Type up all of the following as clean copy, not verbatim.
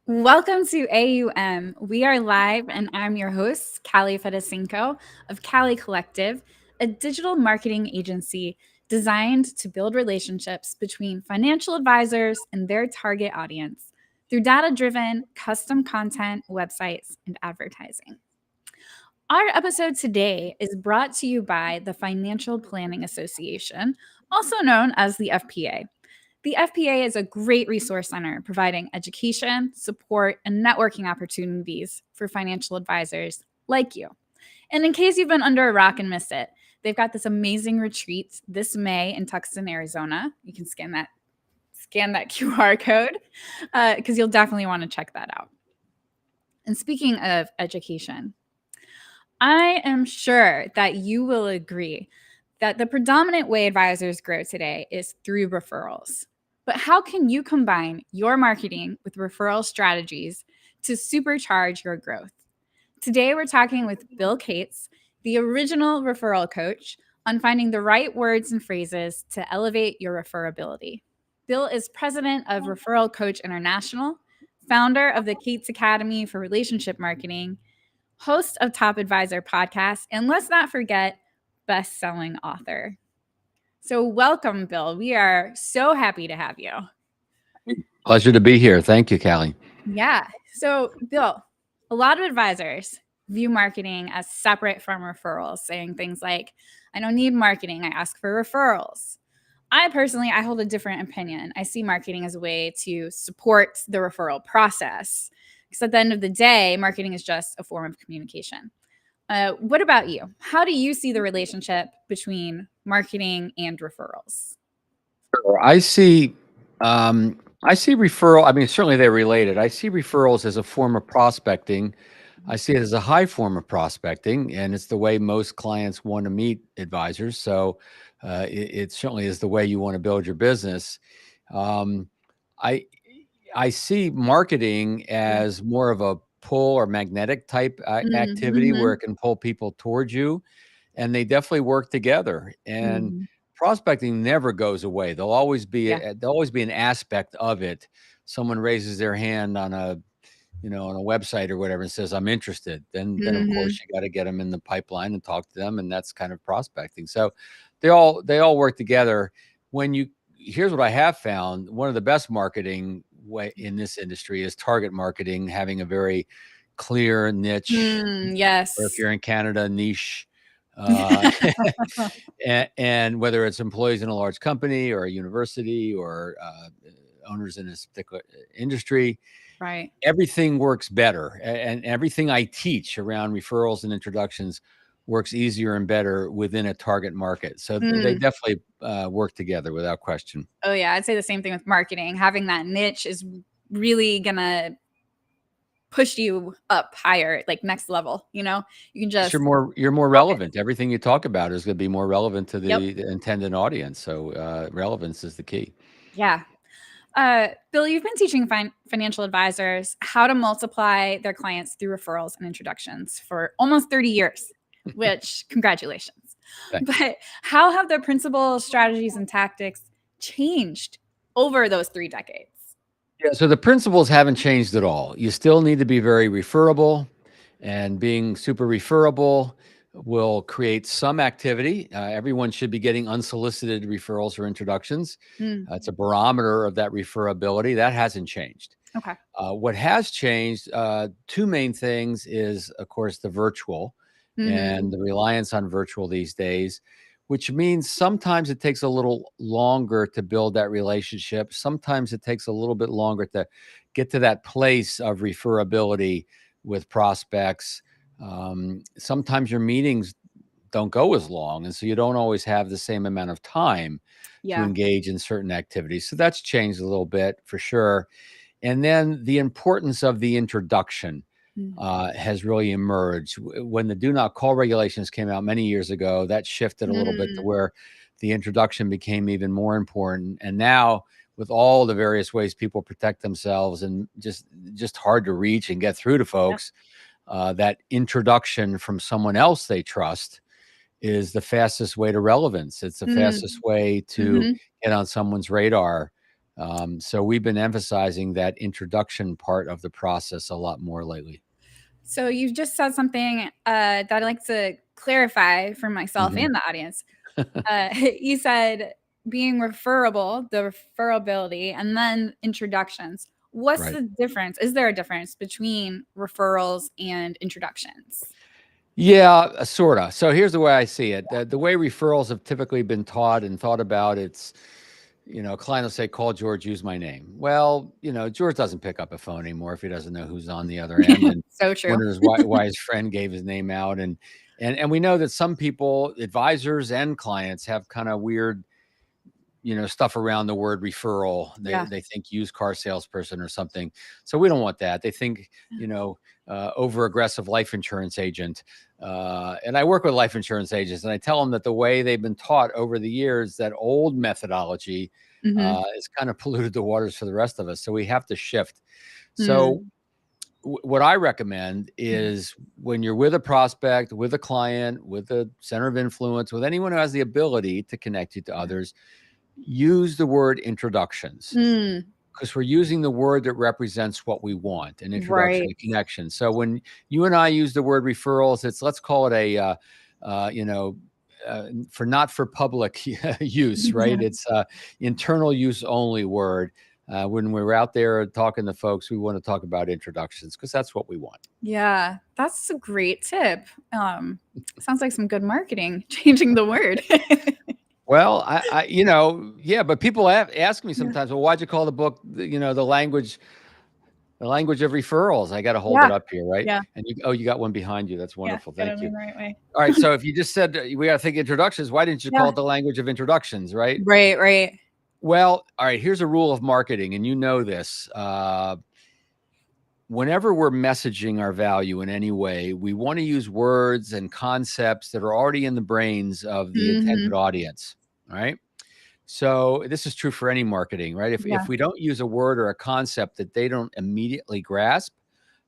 Welcome to A.U.M. We are live, and I'm your host, Callie Fedosinko of Callie Collective, a digital marketing agency designed to build relationships between financial advisors and their target audience through data-driven, custom content, websites, and advertising. Our episode today is brought to you by the Financial Planning Association, also known as the FPA. The FPA is a great resource center providing education, support, and networking opportunities for financial advisors like you. And in case you've been under a rock and missed it, they've got this amazing retreat this May in Tucson, Arizona. You can scan that QR code because you'll definitely want to check that out. And speaking of education, I am sure that you will agree that the predominant way advisors grow today is through referrals. But how can you combine your marketing with referral strategies to supercharge your growth? Today, we're talking with Bill Cates, the original referral coach, on finding the right words and phrases to elevate your referability. Bill is president of Referral Coach International, founder of the Cates Academy for Relationship Marketing, host of Top Advisor podcast, and let's not forget, best-selling author. So welcome, Bill. We are so happy to have you. Pleasure to be here. Thank you, Callie. Yeah. So, Bill, a lot of advisors view marketing as separate from referrals, saying things like, I don't need marketing, I ask for referrals. I hold a different opinion. I see marketing as a way to support the referral process. Because at the end of the day, marketing is just a form of communication. What about you? How do you see the relationship between marketing and referrals? Sure. I see referral. I mean, certainly they're related. I see referrals as a form of prospecting. I see it as a high form of prospecting, and it's the way most clients want to meet advisors. So it certainly is the way you want to build your business. Um, I I see marketing Yeah. as more of a pull or magnetic type activity where Mm-hmm. it can pull people towards you, and they definitely work together. And Mm-hmm. prospecting never goes away. Yeah. There'll always be an aspect of it. Someone raises their hand on a website or whatever and says, I'm interested. Then of Mm-hmm. course you got to get them in the pipeline and talk to them. And that's kind of prospecting. So they all work together. When you Here's what I have found. One of the best marketing way in this industry is target marketing, having a very clear niche, or if Yes. you're in Canada, niche. Uh, and whether it's employees in a large company or a university or owners in this particular industry, Right. everything works better. And everything I teach around referrals and introductions works easier and better within a target market. So they Mm. definitely work together without question. Oh, yeah. I'd say the same thing with marketing. Having that niche is really going to push you up higher, like next level. You can Plus, just you're more focus. relevant. Everything you talk about is going to be more relevant to Yep. the intended audience. So relevance is the key. Yeah. Bill, you've been teaching financial advisors how to multiply their clients through referrals and introductions for almost 30 years, which congratulations. Thanks. But how have the principles, strategies, and tactics changed over those 3 decades? Yeah, so the principles haven't changed at all. You still need to be very referable, and being super referable will create some activity. Everyone should be getting unsolicited referrals or introductions. Mm, It's a barometer of that referability. That hasn't changed. okay. What has changed, two main things is, of course, the virtual Mm-hmm. and the reliance on virtual these days, which means sometimes it takes a little longer to build that relationship. Sometimes it takes a little bit longer to get to that place of referability with prospects. Sometimes your meetings don't go as long. And so you don't always have the same amount of time to Yeah. engage in certain activities. So that's changed a little bit for sure. And then the importance of the introduction Mm, has really emerged. When the do not call regulations came out many years ago, that shifted a little bit to mm, where the introduction became even more important. And now, with all the various ways people protect themselves and just hard to reach and get through to yep. folks, that introduction from someone else they trust is the fastest way to relevance. It's the Mm, fastest way to mm-hmm. get on someone's radar. So we've been emphasizing that introduction part of the process a lot more lately. So you just said something that I'd like to clarify for myself Hmm. and the audience. You said being referable, the referability, and then introductions. What's Right. the difference? Is there a difference between referrals and introductions? Yeah, sort of. So here's the way I see it. The way referrals have typically been taught and thought about, it's, a client will say, call George, use my name. Well, George doesn't pick up a phone anymore if he doesn't know who's on the other end, and So true. wonders why his friend gave his name out. And we know that some people, advisors and clients, have kind of weird, stuff around the word referral. They Yeah. they think used car salesperson or something. So we don't want that. They think, over aggressive life insurance agent. And I work with life insurance agents, and I tell them that the way they've been taught over the years, that old methodology, Hmm. is kind of polluted the waters for the rest of us. So we have to shift. So Hmm. what I recommend is, when you're with a prospect, with a client, with a center of influence, with anyone who has the ability to connect you to others, use the word introductions, Mm, because we're using the word that represents what we want, an introduction, right. a connection. So when you and I use the word referrals, it's, let's call it a, for not for public use, right? Yeah. It's internal use only word. When we're out there talking to folks, we want to talk about introductions because that's what we want. Yeah, that's a great tip. Sounds like some good marketing, changing the word. Well, yeah, but people ask me Yeah. sometimes, well, why'd you call the book, the language of referrals? I got to hold Yeah. it up here, right? Yeah. And you got one behind you. That's Yeah. wonderful. Got it Thank in you. the right way. All right. So if you just said, we got to think introductions, why didn't you call Yeah. it the language of introductions, right? Right. Right. Well, all right. Here's a rule of marketing, and you know this. Whenever we're messaging our value in any way, we want to use words and concepts that are already in the brains of the intended Hmm. audience. All right. So this is true for any marketing, right? If Yeah. we don't use a word or a concept that they don't immediately grasp,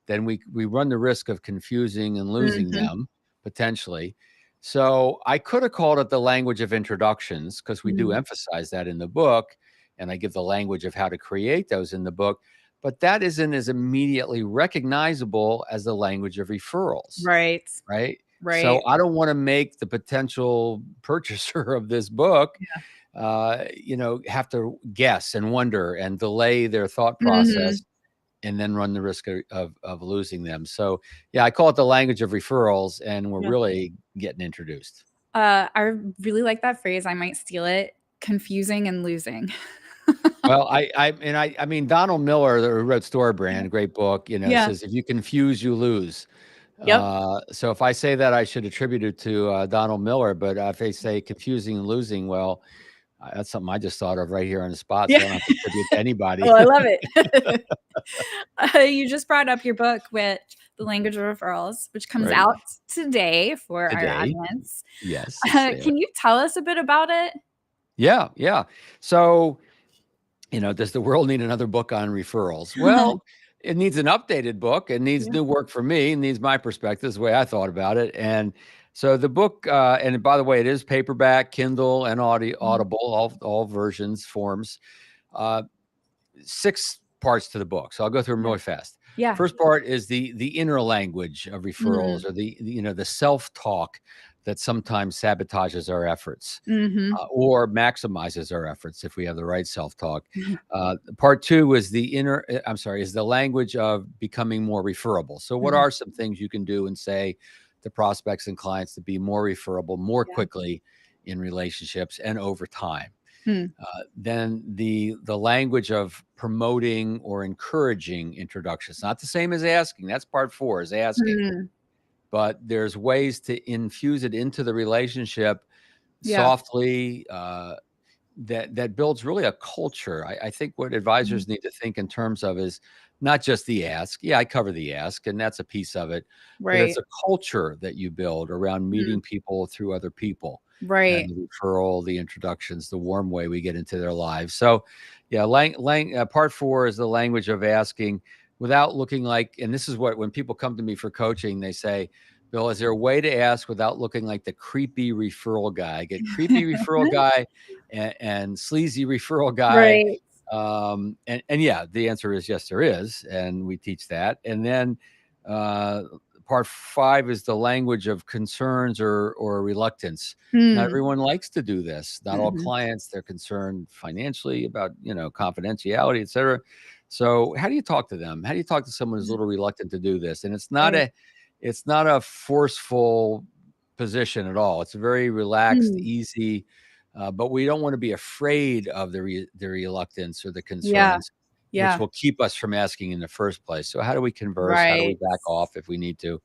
then we run the risk of confusing and losing Hmm. them potentially. So I could have called it the language of introductions, because we do Hmm. emphasize that in the book, and I give the language of how to create those in the book. But that isn't as immediately recognizable as the language of referrals, Right. right? So Right. I don't want to make the potential purchaser of this book, have to guess and wonder and delay their thought Hmm. process, and then run the risk of losing them. So, yeah, I call it the language of referrals, and we're Yeah. really getting introduced. I really like that phrase. I might steal it. Confusing and losing. Well, I mean, Donald Miller, who wrote Store Yeah. Brand, great book, Yeah. says, if you confuse, you lose. Yep. So if I say that, I should attribute it to Donald Miller. But if they say confusing and losing, well, that's something I just thought of right here on the spot. Yeah. So I don't have to attribute to anybody. Oh, I love it. You just brought up your book with the language of referrals, which comes Right. out today for our Today. audience. Yes, it's there. Can you tell us a bit about it? Yeah. Yeah. So, does the world need another book on referrals? Well, it needs an updated book. It needs Yeah. new work for me. It needs my perspective, is the way I thought about it. And so the book, and by the way, it is paperback, Kindle, and Mhm. Audible, all versions, forms. Uh, 6 parts to the book. So I'll go through them Yeah. really fast. Yeah. First part is the inner language of referrals, Mm. or the self-talk that sometimes sabotages our efforts, Mhm. or maximizes our efforts if we have the right self-talk. Part 2 is is the language of becoming more referable. So what Mhm. are some things you can do and say to prospects and clients to be more referable more Yeah. quickly in relationships and over time? Mm. Then the language of promoting or encouraging introductions. Not the same as asking. That's part 4, is asking. Mm. But there's ways to infuse it into the relationship Yeah. softly, that builds really a culture. I think what Mhm. advisors need to think in terms of is not just the ask. Yeah, I cover the ask, and that's a piece of it, but it's Right. a culture that you build around Mm. meeting people through other people, and Right. the referral, the introductions, the warm way we get into their lives. So, yeah, part 4 is the language of asking without looking like, and this is what, when people come to me for coaching, they say, Bill, is there a way to ask without looking like the creepy referral guy? I get creepy referral guy and sleazy referral guy. Right. And yeah, the answer is yes, there is, and we teach that. And then uh, part five is the language of concerns or reluctance. Not Mm. everyone likes to do this. Not all Mhm. clients, they're concerned financially about confidentiality, et cetera. So how do you talk to them? How do you talk to someone who's a little reluctant to do this? And Right. it's not a forceful position at all. It's a very relaxed, Mm. easy, but we don't want to be afraid of the reluctance or the Yeah. concerns, which Yeah. will keep us from asking in the first place. So how do we converse? How do we Right. back off if we need to?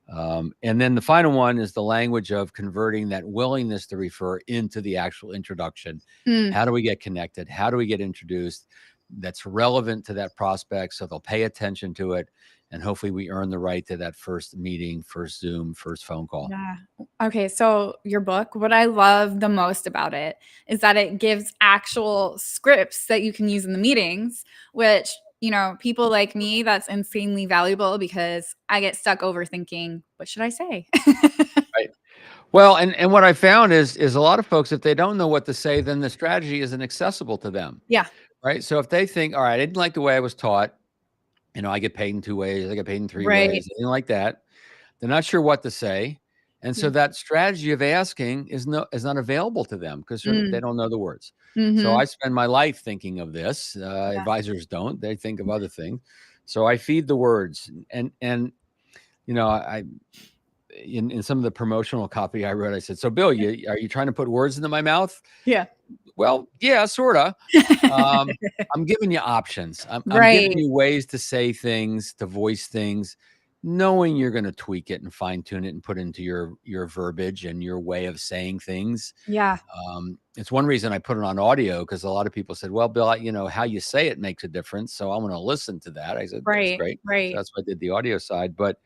And then the final one is the language of converting that willingness to refer into the actual introduction. Mm. How do we get connected? How do we get introduced? That's relevant to that prospect, so they'll pay attention to it, and hopefully we earn the right to that first meeting, first Zoom, first phone call. Yeah. Okay, so your book, what I love the most about it is that it gives actual scripts that you can use in the meetings, which, people like me, that's insanely valuable because I get stuck overthinking, what should I say? Right. Well, and what I found is a lot of folks, if they don't know what to say, then the strategy isn't accessible to them, Yeah. right? So if they think, all right, I didn't like the way I was taught, I get paid in 2 ways, I get paid in 3 Right. ways, anything like that. They're not sure what to say, and so Yeah. that strategy of asking is not available to them because they Mm. don't know the words. So I Mhm. spend my life thinking of this. Yeah. Advisors don't; they think of other things. So I feed the words, and I in some of the promotional copy I wrote, I said, "So Bill, are you trying to put words into my mouth?" Yeah. Well, yeah, sorta. Um, I'm giving you options. I'm giving Right. you ways to say things, to voice things, knowing you're gonna tweak it and fine tune it and put into your verbiage and your way of saying things. Yeah. It's one reason I put it on audio because a lot of people said, "Well, Bill, how you say it makes a difference, so I wanna listen to that." I said, "That's Right. great." So Right. that's why I did the audio side, but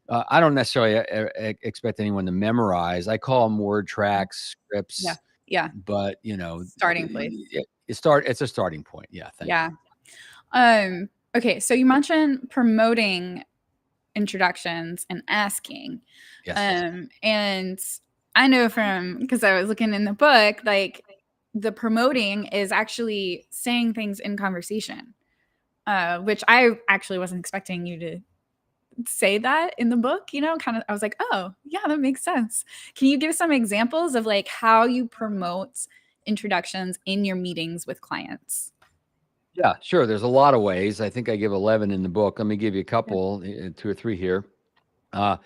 I don't necessarily expect anyone to memorize. I call them word tracks, Yeah. scripts, Yeah. but Starting place. it's a starting point. Yeah, thank Yeah. you. Okay, so you mentioned promoting introductions and asking. Yes. And I know from because I was looking in the book, like the promoting is actually saying things in conversation, which I actually wasn't expecting you to say that in the book, kind of I was like, "Oh, yeah, that makes sense." Can you give some examples of like how you promote introductions in your meetings with clients? Yeah, sure. There's a lot of ways. I think I give 11 in the book. Let me give you a Yeah. couple, 2 or 3 here. Uh,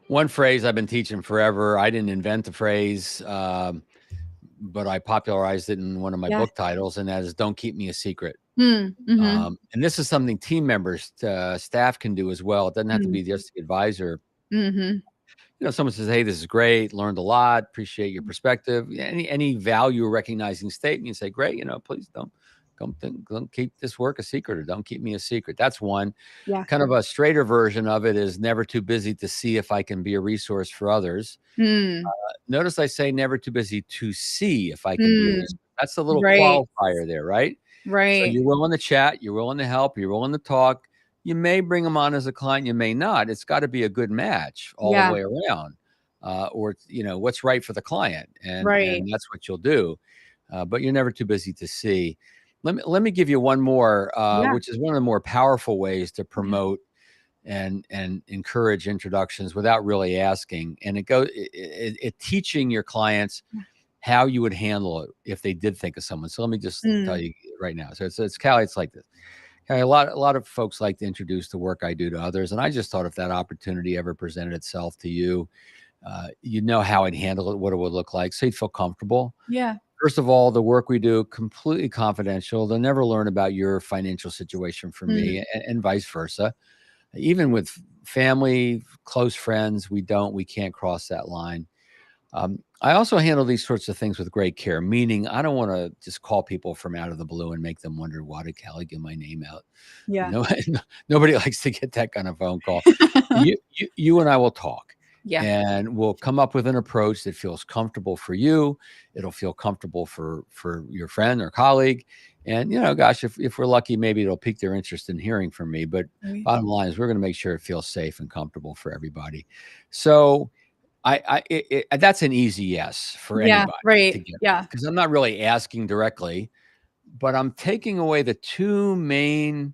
One phrase I've been teaching forever. I didn't invent the phrase, but I popularized it in one of my Yeah. book titles, and that is "Don't keep me a secret." Mm, mhm. And this is something team members, staff can do as well. It doesn't have to Mm, be just the advisor. mhm. Someone says, "Hey, this is great. Learned a lot. Appreciate your perspective." Yeah, any value recognizing statement, you say, "Great. Please don't keep this work a secret, or don't keep me a secret." That's one. Yeah. Kind of a straighter version of it is never too busy to see if I can be a resource for others. Mm, Notice I say never too busy to see if I can be a mm. resource. That's a little Right. qualifier there, right? So Right. you're willing to chat, you're willing to help, you're willing to talk. You may bring them on as a client, you may not. It's got to be a good match all the Yeah. way around, or what's right for the client, and Right. that's what you'll do. But you're never too busy to see. Let me give you one more, Yeah. which is one of the more powerful ways to Yeah. promote and encourage introductions without really asking. And it teaching your clients Yeah. how you would handle it if they did think of someone. So let me just tell Mm. you right now. So it's Callie, it's like this. Callie, a lot of folks like to introduce the work I do to others, and I just thought if that opportunity ever presented itself to you, you'd know how I'd handle it, what it would look like, so you'd feel comfortable. Yeah. First of all, the work we do completely confidential. They'll never learn about your financial situation from me, Mm. and vice versa. Even with family, close friends, we can't cross that line. I also handle these sorts of things with great care, meaning I don't want to just call people from out of the blue and make them wonder, why did Callie give my name out? Yeah. No, nobody likes to get that kind of phone call. You and I will talk, Yeah. and we'll come up with an approach that feels comfortable for you. It'll feel comfortable for your friend or colleague. And gosh, if we're lucky, maybe it'll pique their interest in hearing from me. But Right. bottom line is, we're going to make sure it feels safe and comfortable for everybody. So that's an easy yes for Yeah. anybody to Right. get Yeah. because I'm not really asking directly. but I'm taking away the two main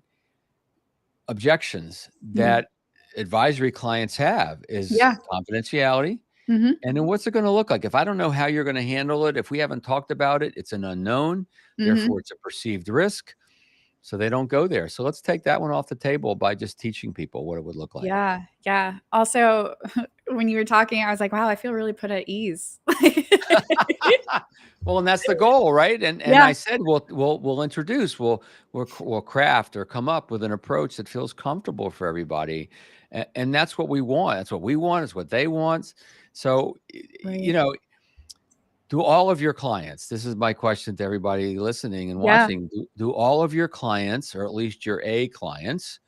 objections Mm. that advisory clients have is Yeah. confidentiality. Mhm. And then what's it going to look like? If I don't know how you're going to handle it, if we haven't talked about it, it's an unknown. Therefore, Mhm. it's a perceived risk. So they don't go there. So let's take that one off the table by just teaching people what it would look like. Yeah, yeah. Also, when you were talking, I was like, "Wow, I feel really put at ease." Well, and that's the goal, right? And Yeah. I said we'll introduce, we'll craft or come up with an approach that feels comfortable for everybody, and that's what we want. That's what we want. It's what they want. So, Right. do all of your clients? This is my question to everybody listening and Yeah. watching. Do all of your clients, or at least your A clients,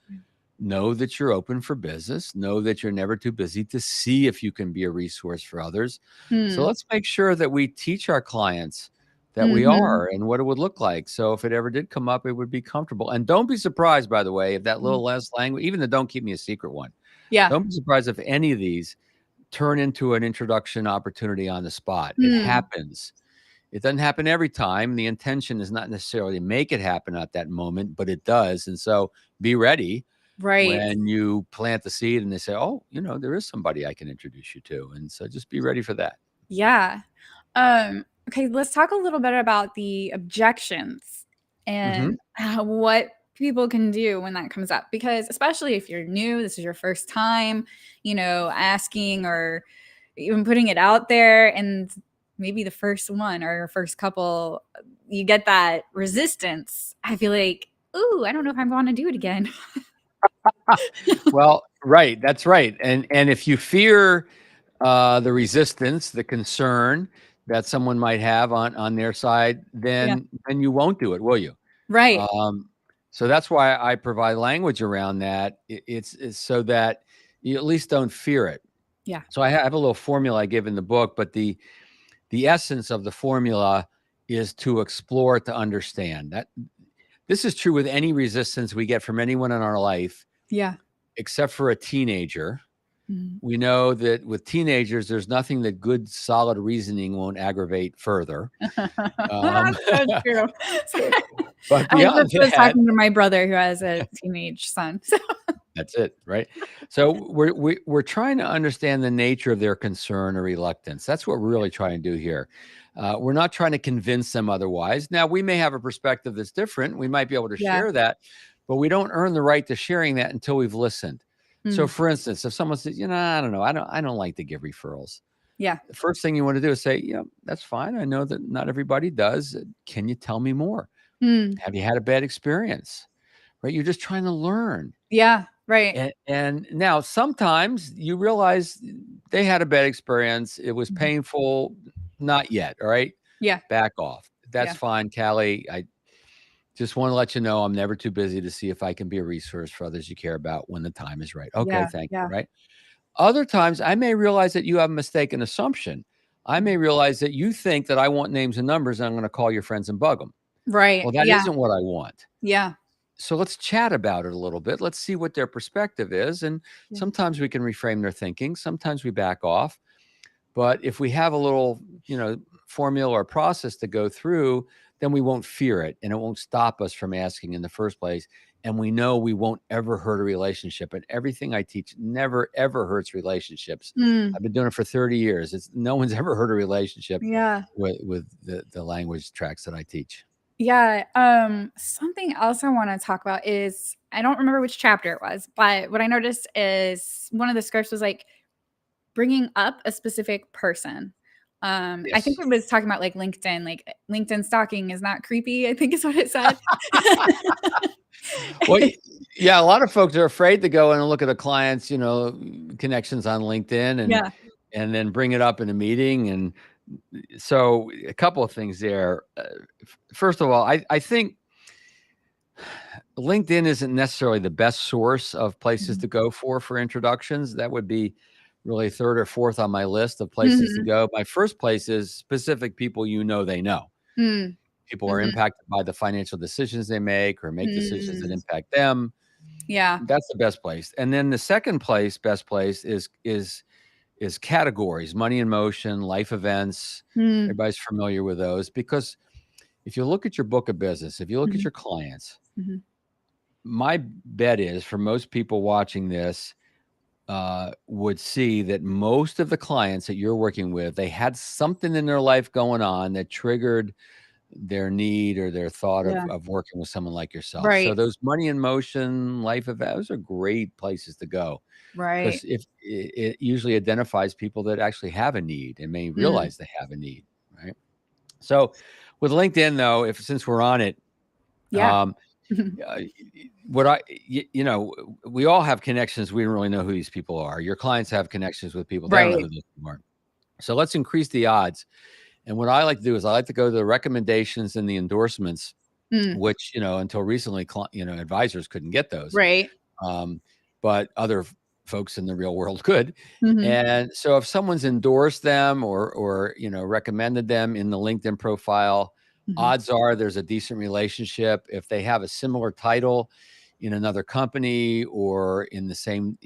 know that you're open for business, know that you're never too busy to see if you can be a resource for others? So Mm. let's make sure that we teach our clients that we Mhm. are and what it would look like. So if it ever did come up, it would be comfortable. And don't be surprised, by the way, if that Mm. little less language, even the don't keep me a secret one, Yeah. don't be surprised if any of these turn into an introduction opportunity on the spot. It Mm. happens. It doesn't happen every time. The intention is not necessarily to make it happen at that moment, but it does. And so be ready Right. when you plant the seed and they say, "Oh, there is somebody I can introduce you to." And so just be ready for that. Yeah. Okay, let's talk a little bit about the objections Mhm. and what people can do when that comes up. Because especially if you're new, this is your first time, asking or even putting it out there, and maybe the first one or your first couple, you get that resistance. I feel like, ooh, I don't know if I want to do it again. Well, right, that's right. And if you fear, the resistance, the concern that someone might have on their side, Yeah. then you won't do it, will you? Right. Um, so that's why I provide language around that. It's so that you at least don't fear it. Yeah. So I have a little formula I give in the book, but the essence of the formula is to explore, to understand. That this is true with any resistance we get from anyone in our life, Yeah. except for a teenager. Mhm. We know that with teenagers, there's nothing that good, solid reasoning won't aggravate further. Um, That's so true. but I beyond just was that, talking to my brother who has a teenage son. So that's it, right? So we're trying to understand the nature of their concern or reluctance. That's what we're really trying to do here. We're not trying to convince them otherwise. Now, we may have a perspective that's different. We might be able to yeah. share that, but we don't earn the right to sharing that until we've listened. So, Mm. for instance, if someone says, I don't know, I don't like to give referrals. Yeah. The first thing you want to do is say, that's fine. I know that not everybody does. Can you tell me more? Mm. Have you had a bad experience? Right? You're just trying to learn. Yeah. Right. And now sometimes you realize they had a bad experience. It was Mhm. painful. Not yet. All right. Yeah. Back off. That's Yeah. fine, Callie. I just want to let you know I'm never too busy to see if I can be a resource for others you care about when the time is right. Okay, Yeah. thank you. Yeah. Right. Other times I may realize that you have a mistaken assumption. I may realize that you think that I want names and numbers and I'm going to call your friends and bug them. Right. Well, that Yeah. isn't what I want. Yeah. So let's chat about it a little bit. Let's see what their perspective is. And Yeah. sometimes we can reframe their thinking. Sometimes we back off. But if we have a little, formula or process to go through, then we won't fear it and it won't stop us from asking in the first place. And we know we won't ever hurt a relationship. And everything I teach never, ever hurts relationships. Mm. I've been doing it for 30 years. No one's ever hurt a relationship Yeah. with the language tracks that I teach. Yeah. Something else I want to talk about is I don't remember which chapter it was, but what I noticed is one of the scripts was like bringing up a specific person. I think Yes. it was talking about like LinkedIn stalking is not creepy, I think is what it said. Well, yeah, a lot of folks are afraid to go in and look at a client's, connections on LinkedIn Yeah. and then bring it up in a meeting. And so a couple of things there. First of all, I think LinkedIn isn't necessarily the best source of places Mhm. to go for introductions. That would be really third or fourth on my list of places to Mhm. go. My first place is specific people they know. Mm. People are Mhm. impacted by the financial decisions they make or make decisions that Mm. impact them. Yeah. That's the best place. And then the second best place is categories, money in motion, life events. Mm. Everybody's familiar with those because if you look at your book of business, if you look at Mhm. your clients, Mhm. my bet is for most people watching this would see that most of the clients that you're working with, they had something in their life going on that triggered their need or their thought Yeah. of working with someone like yourself. So Right. those money in motion, life events, those are great places to go Right. because if it usually identifies people that actually have a need and may Mm. realize they have a need, right? So with LinkedIn, though, if since we're on it, Yeah. um, uh, what we all have connections. We don't really know who these people are. Your clients have connections with people. They don't know Right. who these people are. So let's increase the odds. And what I like to do is I like to go to the recommendations and the endorsements, Mm. which, until recently, advisors couldn't get those. Right. Um, but other folks in the real world could. Mhm. And so if someone's endorsed them or recommended them in the LinkedIn profile, Mhm. odds are there's a decent relationship. If they have a similar title in another company or in the same,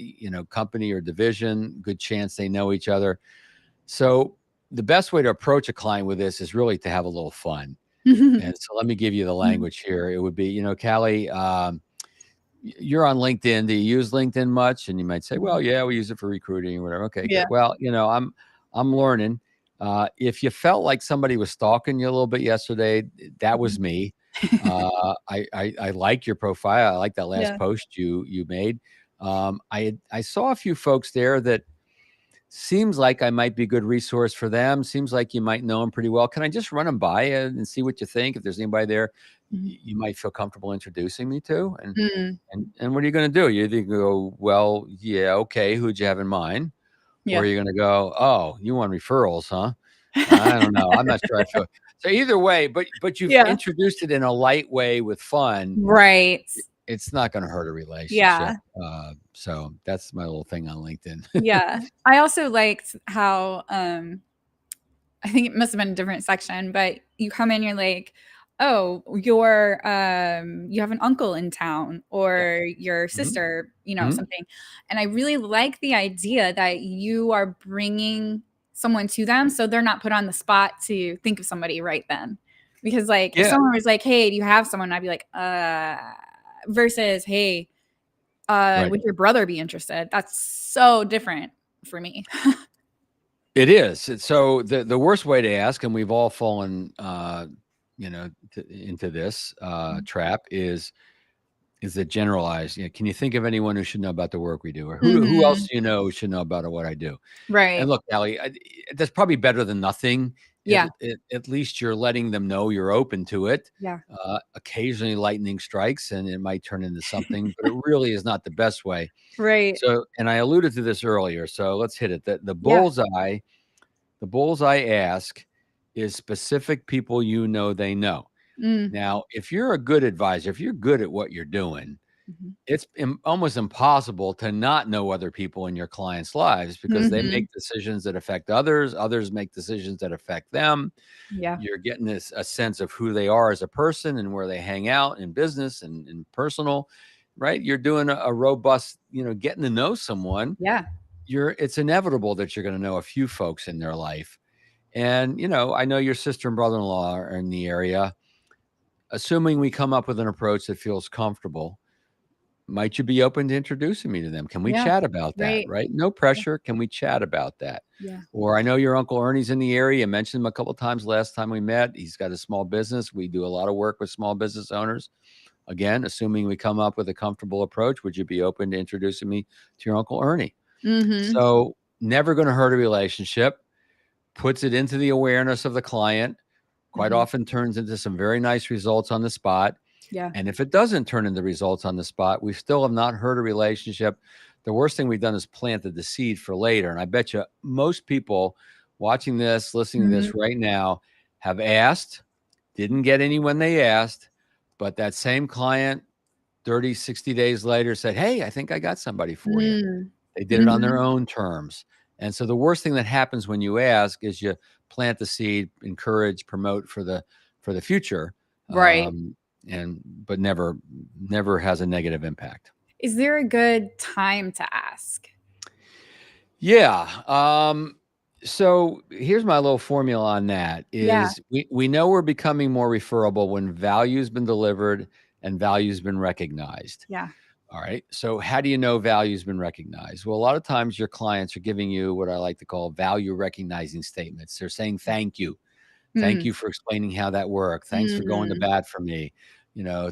company or division, good chance they know each other. So the best way to approach a client with this is really to have a little fun. And so let me give you the Mhm. language here. It would be, Callie, you're on LinkedIn. Do you use LinkedIn much? And you might say, well, Mhm. yeah, we use it for recruiting or whatever. Okay, good. Yeah. Well, I'm learning. If you felt like somebody was stalking you a little bit yesterday, that Mhm. was me. I like your profile. I like that last Yeah. post you made. I saw a few folks there that seems like I might be a good resource for them. Seems like you might know them pretty well. Can I just run them by you and see what you think? If there's anybody there Mhm. you might feel comfortable introducing me to, and Mm. and what are you going to do? You either go, well, yeah, okay. Who'd you have in mind? Or Yeah. you're going to go, oh, you want referrals, huh? I don't know. I'm not sure I feel. So either way, but you've Yeah. introduced it in a light way with fun. Right. It's not going to hurt a relationship. Yeah. So that's my little thing on LinkedIn. Yeah. I also liked how, I think it must have been a different section, but you come in, you're like, oh, you have an uncle in town Yeah. or your Hmm. sister, Hmm. something. And I really like the idea that you are bringing someone to them so they're not put on the spot to think of somebody right then. Because like if Yeah. someone was like, hey, do you have someone? I'd be like, versus, hey, Right. would your brother be interested? That's so different for me. It is. So the worst way to ask, and we've all fallen, into this trap is it generalized? Can you think of anyone who should know about the work we do, or who else Mhm. do you know should know about what I do? And Right. look, Ellie, that's probably better than nothing. Yeah. At least you're letting them know you're open to it. Yeah. Occasionally, lightning strikes, and it might turn into something, but it really is not the best way. Right. So, and I alluded to this earlier, so let's hit it. Yeah. The bullseye ask is specific people they know. Mm. Now, if you're a good advisor, if you're good at what you're doing, Mhm. it's almost impossible to not know other people in your clients' lives because they Mhm. make decisions that affect others. Others make decisions that affect them. Yeah. You're getting a sense of who they are as a person and where they hang out in business and in personal, right? You're doing a robust, getting to know someone. Yeah. It's inevitable that you're going to know a few folks in their life. And, I know your sister and brother-in-law are in the area. Assuming we come up with an approach that feels comfortable, might you be open to introducing me to them? Can we Yeah. chat about that? Right. Right? No Yeah. pressure. Can we chat about that? Yeah. Or I know your Uncle Ernie's in the area. You mentioned him a couple of times last time we met. He's got a small business. We do a lot of work with small business owners. Again, assuming we come up with a comfortable approach, would you be open to introducing me to your Uncle Ernie? Mhm. So, never going to hurt a relationship, puts it into the awareness of the client, quite Mhm. often turns into some very nice results on the spot. Yeah. And if it doesn't turn into results on the spot, we still have not hurt a relationship. The worst thing we've done is planted the seed for later. And I bet you most people watching this, listening to Mhm. this right now, have asked, didn't get any when they asked, but that same client 30, 60 days later said, hey, I think I got somebody for you. Mm. They did it on their Mhm. own terms. And so the worst thing that happens when you ask is you plant the seed, encourage, promote for the future. Right. Um, and but never has a negative impact. Is there a good time to ask? Yeah. So here's my little formula on that Yeah. is we know we're becoming more referable when value's been delivered and value's been recognized. Yeah. All right. So how do you know value's been recognized? Well, a lot of times your clients are giving you what I like to call value recognizing statements. They're saying thank you. Thank Mm. you for explaining how that worked. Thanks for going to Mm. bat for me.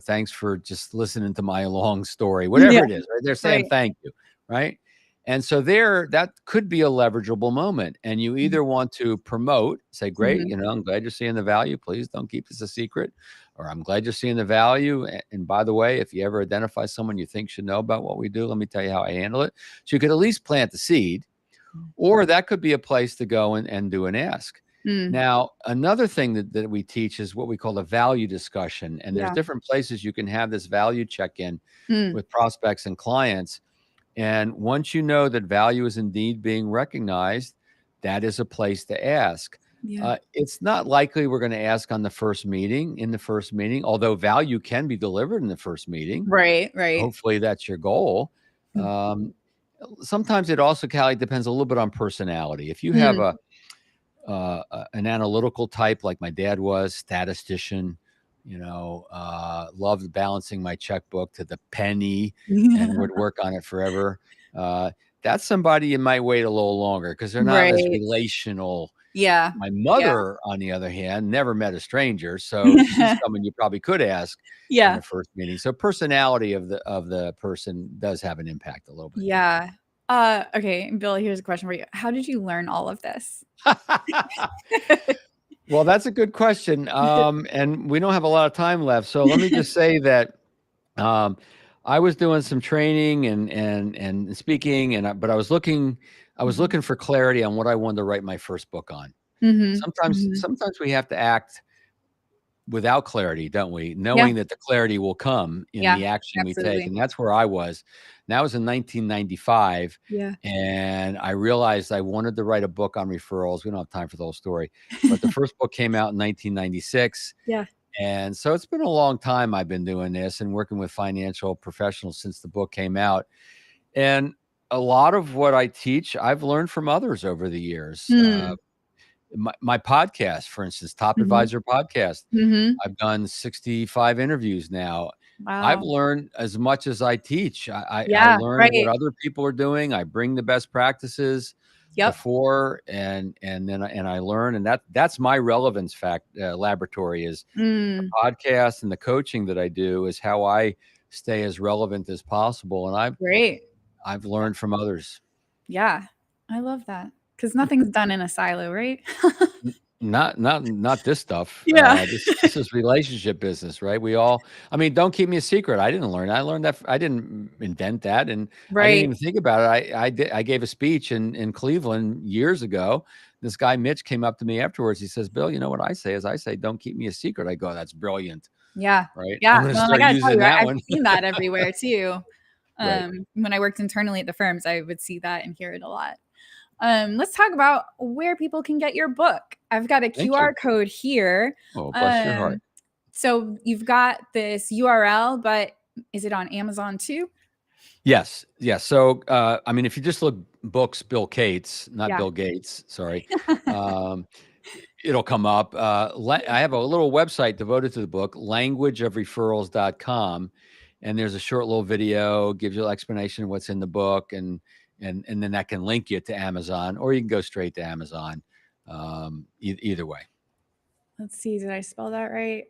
Thanks for just listening to my long story, Yeah. whatever it is, right? They're saying Right. thank you, right? And so there, that could be a leverageable moment. And you Mhm. either want to promote, say, great, Mhm. I'm glad you're seeing the value. Please don't keep this a secret. Or I'm glad you're seeing the value. And by the way, if you ever identify someone you think should know about what we do, let me tell you how I handle it. So you could at least plant the seed, or that could be a place to go and do an ask. Mm. Now, another thing that we teach is what we call a value discussion. And there's Yeah. different places you can have this value check-in Mm. with prospects and clients. And once you know that value is indeed being recognized, that is a place to ask. Yeah. It's not likely we're going to ask on the first meeting, in the first meeting, although value can be delivered in the first meeting. Right, right. Hopefully that's your goal. Mm. Um, Sometimes it also, Callie, depends a little bit on personality. If you have Mm. an analytical type like my dad was, statistician, loved balancing my checkbook to the penny and would work on it forever. Uh, that's somebody you might wait a little longer because they're not as Right. relational. Yeah. My Yeah. mother, on the other hand, never met a stranger, so she's someone you probably could ask in Yeah. the first meeting. So personality of the person does have an impact a little bit. Yeah. Okay, Bill, here's a question for you. How did you learn all of this? Well, that's a good question. And we don't have a lot of time left. So let me just say that um, I was doing some training and speaking, but I was Mhm. looking for clarity on what I wanted to write my first book on. Mhm. Sometimes, Mhm. sometimes we have to act without clarity, don't we? Yeah. Knowing that the clarity will come in Yeah. the action we take. Absolutely. And that's where I was. And that was in 1995. Yeah. And I realized I wanted to write a book on referrals. We don't have time for the whole story, but the first book came out in 1996. Yeah. And so it's been a long time I've been doing this and working with financial professionals since the book came out. And a lot of what I teach, I've learned from others over the years. Mm. My podcast, for instance, Top Mhm. Advisor podcast, Mhm. I've done 65 interviews now. I've Wow. learned as much as I teach. I Yeah, learn what right. other people are doing. I bring the best practices Yep. before, and then I learn, and that's my relevance laboratory is the Mm. podcast and the coaching that I do is how I stay as relevant as possible. And Great. I've learned from others. Yeah. I love that because nothing's done in a silo, right? Not this stuff. Yeah. This is relationship business, right? I mean, don't keep me a secret. I didn't learn. I learned that I didn't invent that, and I didn't Right. even think about it. I gave a speech in Cleveland years ago. This guy Mitch came up to me afterwards. He says, "Bill, you know what I say is I say don't keep me a secret." I go, "That's brilliant, Yeah. right? I'm Yeah. going to Well, and I start gotta tell using you, that I've one." seen that everywhere too. Right. When I worked internally at the firms, I would see that and hear it a lot. Let's talk about where people can get your book. I've got a Thank you. QR code here. Oh, bless your heart. Um, so you've got this URL, but is it on Amazon too? Yes, yes. So, I mean, if you just look books, Bill Cates, not Yeah. Bill Gates, sorry, um, it'll come up. I have a little website devoted to the book, languageofreferrals.com. And there's a short little video, gives you an explanation of what's in the book, and then that can link you to Amazon, or you can go straight to Amazon. Either way. Let's see. Did I spell that right?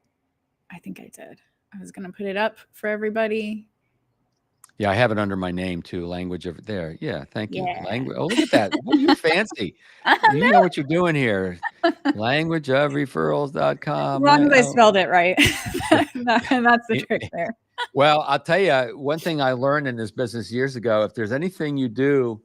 I think I did. I was going to put it up for everybody. Yeah, I have it under my name too. Language of there. Yeah, thank you. Yeah. Language. Oh, look at that. Well, you're fancy. You know what you're doing here. Languageofreferrals.com. As long as I Oh, spelled it right. yeah. That's the trick there. Well, I'll tell you one thing I learned in this business years ago. If there's anything you do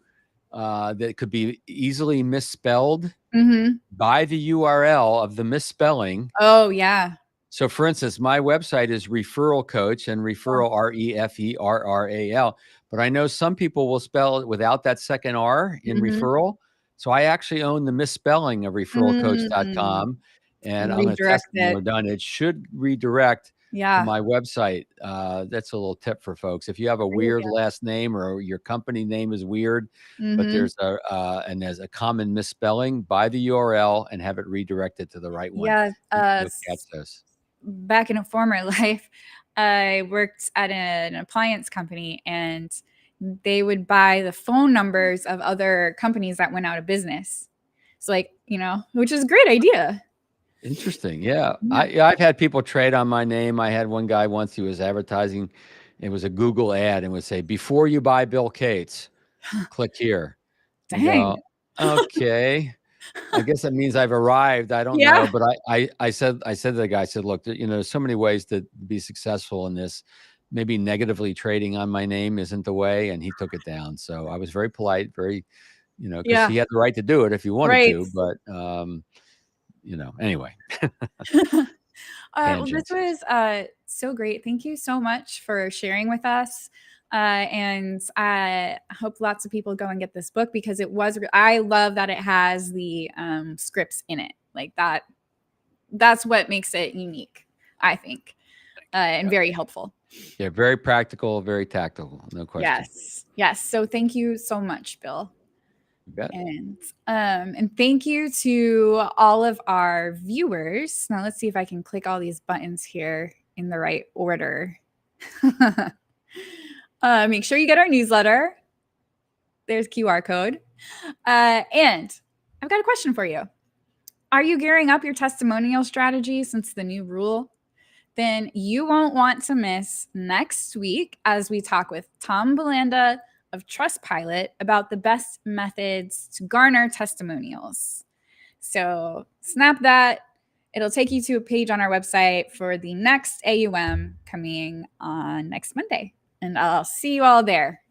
that could be easily misspelled Mhm. by the URL of the misspelling. Oh, yeah. So, for instance, my website is Referral Coach and referral Referral. But I know some people will spell it without that second R in Mhm. referral. So I actually own the misspelling of Mm. referralcoach.com. And And I'm going to test redirect it when it. we're done. It should redirect to Yeah. my website. That's a little tip for folks. If you have a There you weird go. last name or your company name is weird, but Mhm. there's a common misspelling, buy the URL and have it redirected to the right one. Yeah, You'll catch this. back in a former life, I worked at an appliance company, and they would buy the phone numbers of other companies that went out of business. So, like, which is a great idea. Interesting. Yeah. Yeah. I've had people trade on my name. I had one guy once, he was advertising. It was a Google ad and would say, before you buy Bill Cates, click here. You Dang. go, okay. I guess that means I've arrived. I don't Yeah. know, but I said to the guy, I said, look, there's so many ways to be successful in this. Maybe negatively trading on my name isn't the way, and he took it down. So I was very polite, very, because Yeah. he had the right to do it if he wanted Right. to. But anyway, Well, this tangents. was so great. Thank you so much for sharing with us. And I hope lots of people go and get this book, because I love that it has the scripts in it. Like that. That's what makes it unique, I think, and Yeah, very helpful. yeah, very practical, very tactical, no question. Yes. Yes. So thank you so much, Bill. You bet. And thank you to all of our viewers. Now let's see if I can click all these buttons here in the right order. Make sure you get our newsletter. There's QR code. And I've got a question for you. Are you gearing up your testimonial strategy since the new rule? Then you won't want to miss next week as we talk with Tom Belanda of Trustpilot about the best methods to garner testimonials. So snap that. It'll take you to a page on our website for the next A.U.M coming on next Monday. And I'll see you all there.